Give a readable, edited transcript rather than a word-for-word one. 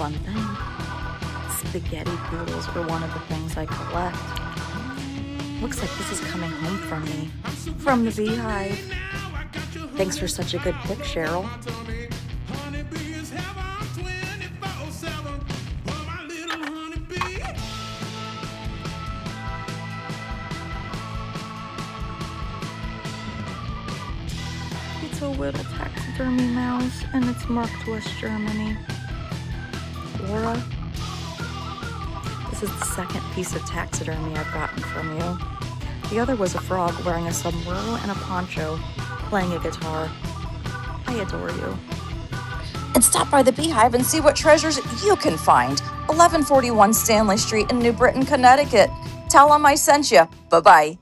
fun thing. Spaghetti poodles are one of the things I collect. Looks like this is coming home from me, from the Beehive. Thanks for such a good pick, Cheryl. It's a little taxidermy mouse, and it's marked West Germany. Laura, this is the second piece of taxidermy I've gotten from you. The other was a frog wearing a sombrero and a poncho, playing a guitar. I adore you. And stop by the Beehive and see what treasures you can find. 1141 Stanley Street in New Britain, Connecticut. Tell them I sent you. Bye-bye.